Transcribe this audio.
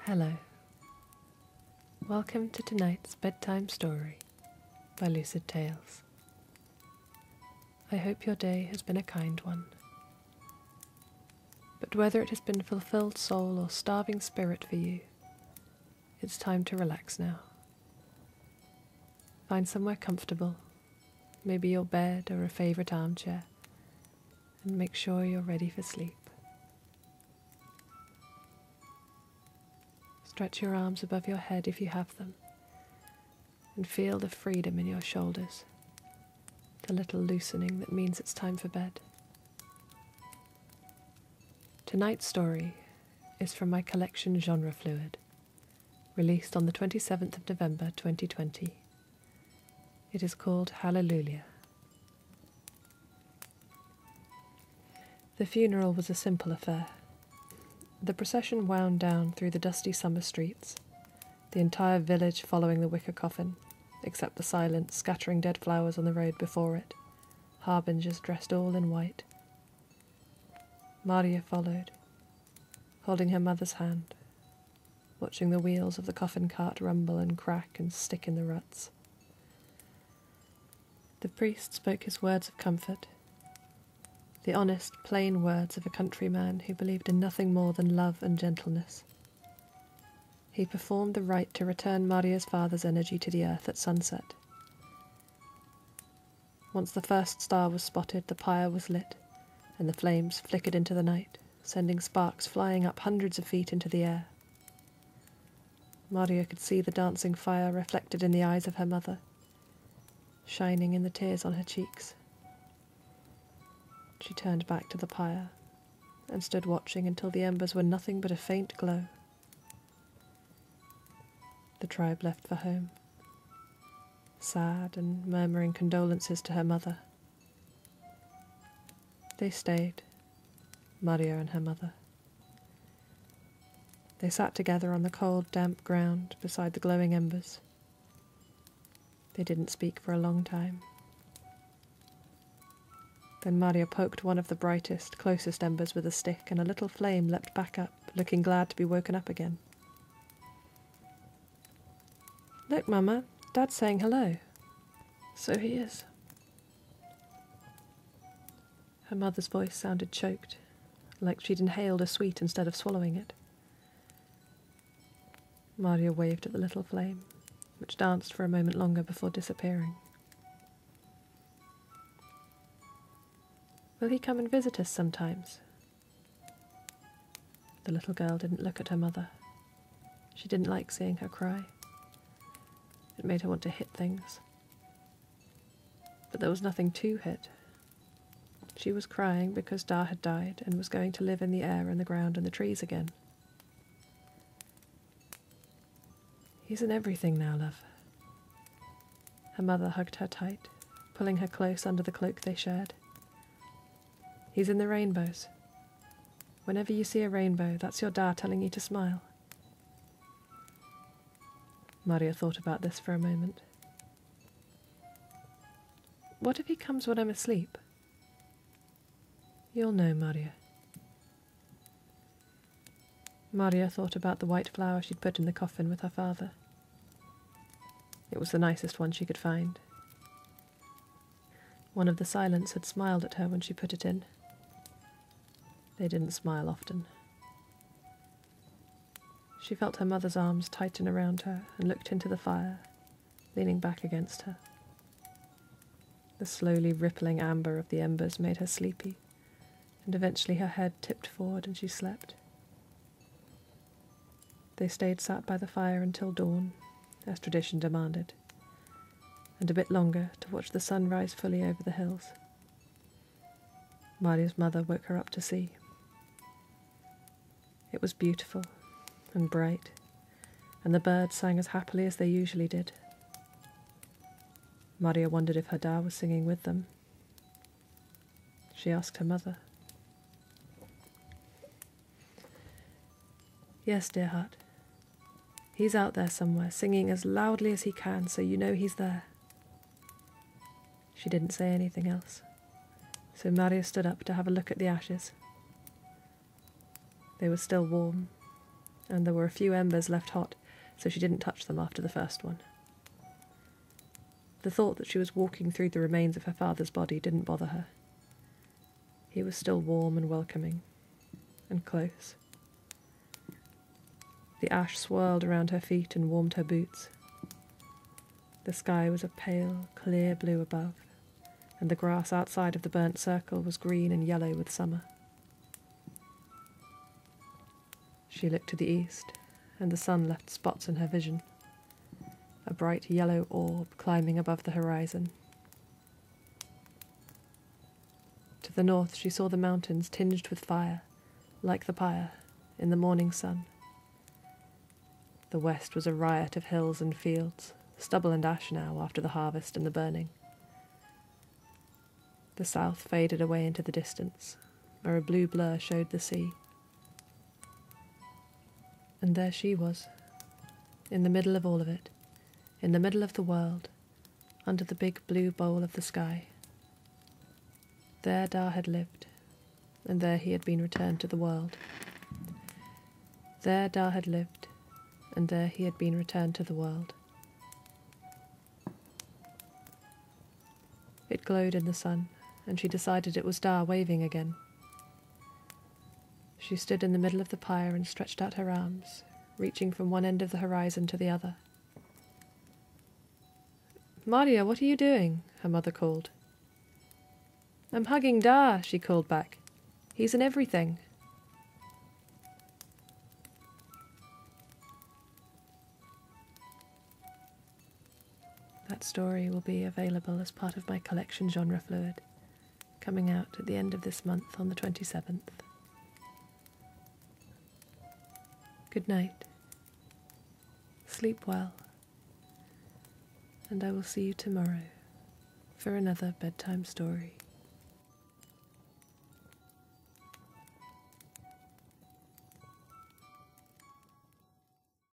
Hello. Welcome to tonight's bedtime story by Lucid Tales. I hope your day has been a kind one. But whether it has been fulfilled soul or starving spirit for you, it's time to relax now. Find somewhere comfortable, maybe your bed or a favourite armchair, and make sure you're ready for sleep. Stretch your arms above your head if you have them, and feel the freedom in your shoulders, the little loosening that means it's time for bed. Tonight's story is from my collection Genre Fluid, released on the 27th of November 2020. It is called Hallelujah. The funeral was a simple affair. The procession wound down through the dusty summer streets, the entire village following the wicker coffin, except the silent, scattering dead flowers on the road before it, harbingers dressed all in white. Maria followed, holding her mother's hand, watching the wheels of the coffin cart rumble and crack and stick in the ruts. The priest spoke his words of comfort, the honest, plain words of a countryman who believed in nothing more than love and gentleness. He performed the rite to return Maria's father's energy to the earth at sunset. Once the first star was spotted, the pyre was lit, and the flames flickered into the night, sending sparks flying up hundreds of feet into the air. Maria could see the dancing fire reflected in the eyes of her mother, shining in the tears on her cheeks. She turned back to the pyre and stood watching until the embers were nothing but a faint glow. The tribe left for home, sad and murmuring condolences to her mother. They stayed, Maria and her mother. They sat together on the cold, damp ground beside the glowing embers. They didn't speak for a long time. Then Maria poked one of the brightest, closest embers with a stick, and a little flame leapt back up, looking glad to be woken up again. "Look, Mama, Dad's saying hello." "So he is." Her mother's voice sounded choked, like she'd inhaled a sweet instead of swallowing it. Maria waved at the little flame, which danced for a moment longer before disappearing. "Will he come and visit us sometimes?" The little girl didn't look at her mother. She didn't like seeing her cry. It made her want to hit things. But there was nothing to hit. She was crying because Da had died and was going to live in the air and the ground and the trees again. "He's in everything now, love." Her mother hugged her tight, pulling her close under the cloak they shared. "He's in the rainbows. Whenever you see a rainbow, that's your Da telling you to smile." Maria thought about this for a moment. "What if he comes when I'm asleep?" "You'll know, Maria." Maria thought about the white flower she'd put in the coffin with her father. It was the nicest one she could find. One of the silents had smiled at her when she put it in. They didn't smile often. She felt her mother's arms tighten around her and looked into the fire, leaning back against her. The slowly rippling amber of the embers made her sleepy, and eventually her head tipped forward and she slept. They stayed sat by the fire until dawn, as tradition demanded, and a bit longer to watch the sun rise fully over the hills. Maria's mother woke her up to see. It was beautiful and bright, and the birds sang as happily as they usually did. Maria wondered if her Da was singing with them. She asked her mother. "Yes, dear heart. He's out there somewhere, singing as loudly as he can, so you know he's there." She didn't say anything else, so Maria stood up to have a look at the ashes. They were still warm, and there were a few embers left hot, so she didn't touch them after the first one. The thought that she was walking through the remains of her father's body didn't bother her. He was still warm and welcoming, and close. The ash swirled around her feet and warmed her boots. The sky was a pale, clear blue above, and the grass outside of the burnt circle was green and yellow with summer. She looked to the east, and the sun left spots in her vision, a bright yellow orb climbing above the horizon. To the north she saw the mountains tinged with fire, like the pyre, in the morning sun. The west was a riot of hills and fields, stubble and ash now after the harvest and the burning. The south faded away into the distance, where a blue blur showed the sea. And there she was, in the middle of all of it, in the middle of the world, under the big blue bowl of the sky. There Da had lived, and there he had been returned to the world. There Da had lived, and there he had been returned to the world. It glowed in the sun, and she decided it was Da waving again. She stood in the middle of the pyre and stretched out her arms, reaching from one end of the horizon to the other. "Maria, what are you doing?" her mother called. "I'm hugging Da," she called back. "He's in everything." That story will be available as part of my collection Genre Fluid, coming out at the end of this month on the 27th. Good night. Sleep well. And I will see you tomorrow for another bedtime story.